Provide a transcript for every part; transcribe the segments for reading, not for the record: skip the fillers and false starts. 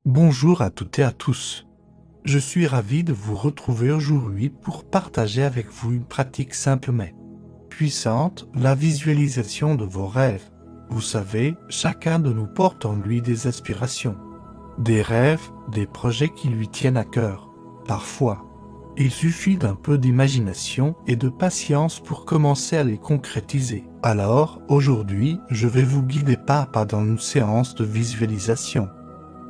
Bonjour à toutes et à tous. Je suis ravi de vous retrouver aujourd'hui pour partager avec vous une pratique simple mais puissante, la visualisation de vos rêves. Vous savez, chacun de nous porte en lui des aspirations, des rêves, des projets qui lui tiennent à cœur. Parfois, il suffit d'un peu d'imagination et de patience pour commencer à les concrétiser. Alors, aujourd'hui, je vais vous guider pas à pas dans une séance de visualisation.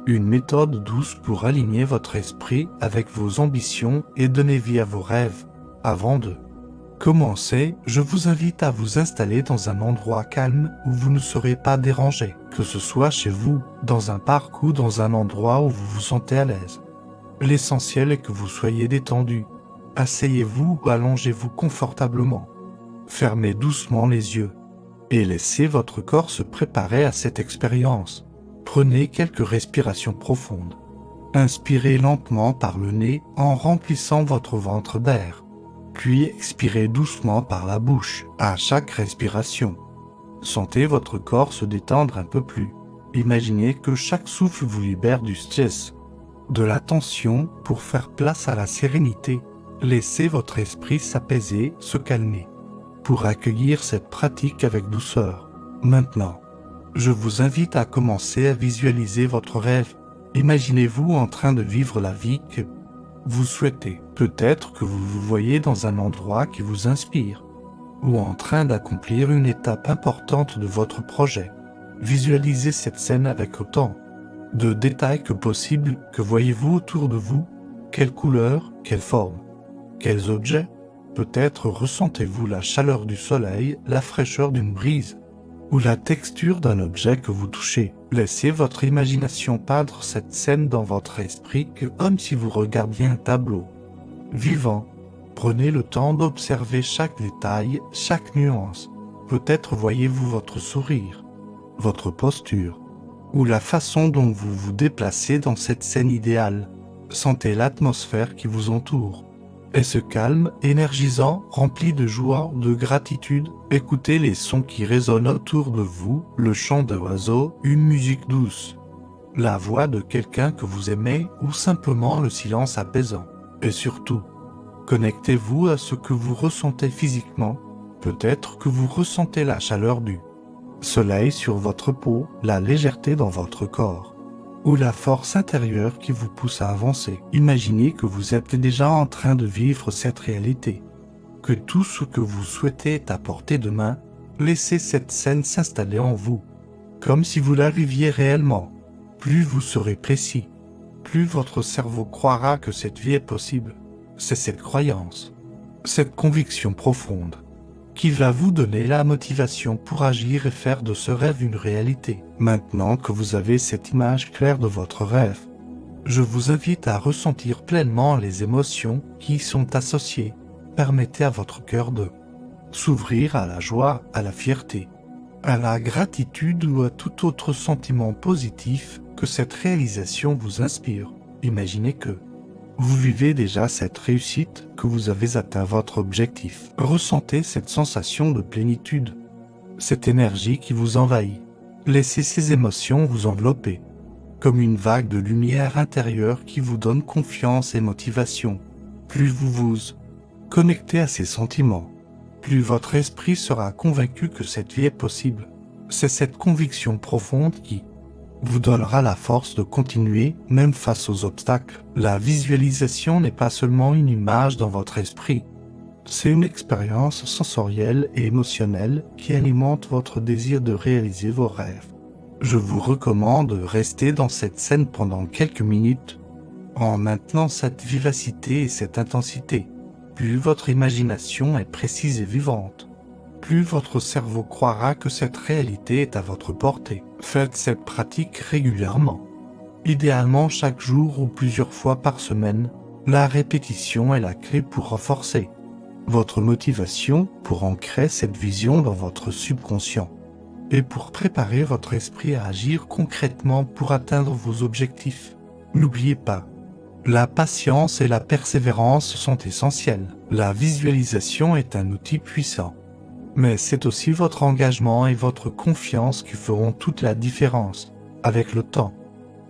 Une méthode douce pour aligner votre esprit avec vos ambitions et donner vie à vos rêves. Avant de commencer, je vous invite à vous installer dans un endroit calme où vous ne serez pas dérangé, que ce soit chez vous, dans un parc ou dans un endroit où vous vous sentez à l'aise. L'essentiel est que vous soyez détendu. Asseyez-vous ou allongez-vous confortablement. Fermez doucement les yeux et laissez votre corps se préparer à cette expérience. Prenez quelques respirations profondes. Inspirez lentement par le nez en remplissant votre ventre d'air. Puis expirez doucement par la bouche à chaque respiration. Sentez votre corps se détendre un peu plus. Imaginez que chaque souffle vous libère du stress, de la tension pour faire place à la sérénité. Laissez votre esprit s'apaiser, se calmer, pour accueillir cette pratique avec douceur. Maintenant, je vous invite à commencer à visualiser votre rêve. Imaginez-vous en train de vivre la vie que vous souhaitez. Peut-être que vous vous voyez dans un endroit qui vous inspire, ou en train d'accomplir une étape importante de votre projet. Visualisez cette scène avec autant de détails que possible. Que voyez-vous autour de vous? Quelle couleur? Quelle forme? Quels objets? Peut-être ressentez-vous la chaleur du soleil, la fraîcheur d'une brise, ou la texture d'un objet que vous touchez. Laissez votre imagination peindre cette scène dans votre esprit comme si vous regardiez un tableau vivant. Prenez le temps d'observer chaque détail, chaque nuance. Peut-être voyez-vous votre sourire, votre posture, ou la façon dont vous vous déplacez dans cette scène idéale. Sentez l'atmosphère qui vous entoure. Est-ce calme, énergisant, rempli de joie, de gratitude? Écoutez les sons qui résonnent autour de vous, le chant d'un oiseau, une musique douce, la voix de quelqu'un que vous aimez ou simplement le silence apaisant. Et surtout, connectez-vous à ce que vous ressentez physiquement. Peut-être que vous ressentez la chaleur du soleil sur votre peau, la légèreté dans votre corps, ou la force intérieure qui vous pousse à avancer. Imaginez que vous êtes déjà en train de vivre cette réalité, que tout ce que vous souhaitez est à portée de main. Laissez cette scène s'installer en vous, comme si vous la viviez réellement. Plus vous serez précis, plus votre cerveau croira que cette vie est possible. C'est cette croyance, cette conviction profonde, qui va vous donner la motivation pour agir et faire de ce rêve une réalité. Maintenant que vous avez cette image claire de votre rêve, je vous invite à ressentir pleinement les émotions qui y sont associées. Permettez à votre cœur de s'ouvrir à la joie, à la fierté, à la gratitude ou à tout autre sentiment positif que cette réalisation vous inspire. Imaginez que vous vivez déjà cette réussite, que vous avez atteint votre objectif. Ressentez cette sensation de plénitude, cette énergie qui vous envahit. Laissez ces émotions vous envelopper, comme une vague de lumière intérieure qui vous donne confiance et motivation. Plus vous vous connectez à ces sentiments, plus votre esprit sera convaincu que cette vie est possible. C'est cette conviction profonde qui vous donnera la force de continuer, même face aux obstacles. La visualisation n'est pas seulement une image dans votre esprit, c'est une expérience sensorielle et émotionnelle qui alimente votre désir de réaliser vos rêves. Je vous recommande de rester dans cette scène pendant quelques minutes, en maintenant cette vivacité et cette intensité. Plus votre imagination est précise et vivante, plus votre cerveau croira que cette réalité est à votre portée. Faites cette pratique régulièrement, idéalement chaque jour ou plusieurs fois par semaine. La répétition est la clé pour renforcer votre motivation, pour ancrer cette vision dans votre subconscient, et pour préparer votre esprit à agir concrètement pour atteindre vos objectifs. N'oubliez pas, la patience et la persévérance sont essentielles. La visualisation est un outil puissant, mais c'est aussi votre engagement et votre confiance qui feront toute la différence. Avec le temps,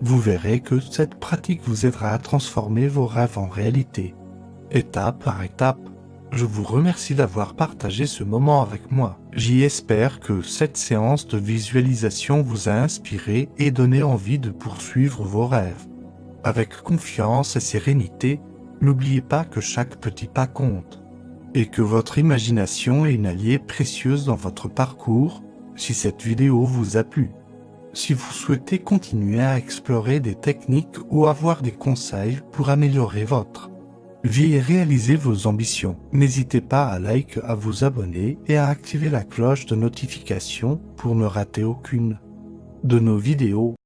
Vous verrez que cette pratique vous aidera à transformer vos rêves en réalité, étape par étape. Je vous remercie d'avoir partagé ce moment avec moi. J'espère que cette séance de visualisation vous a inspiré et donné envie de poursuivre vos rêves. Avec confiance et sérénité, n'oubliez pas que chaque petit pas compte et que votre imagination est une alliée précieuse dans votre parcours. Si cette vidéo vous a plu, si vous souhaitez continuer à explorer des techniques ou avoir des conseils pour améliorer votre vie et réaliser vos ambitions, n'hésitez pas à liker, à vous abonner et à activer la cloche de notification pour ne rater aucune de nos vidéos.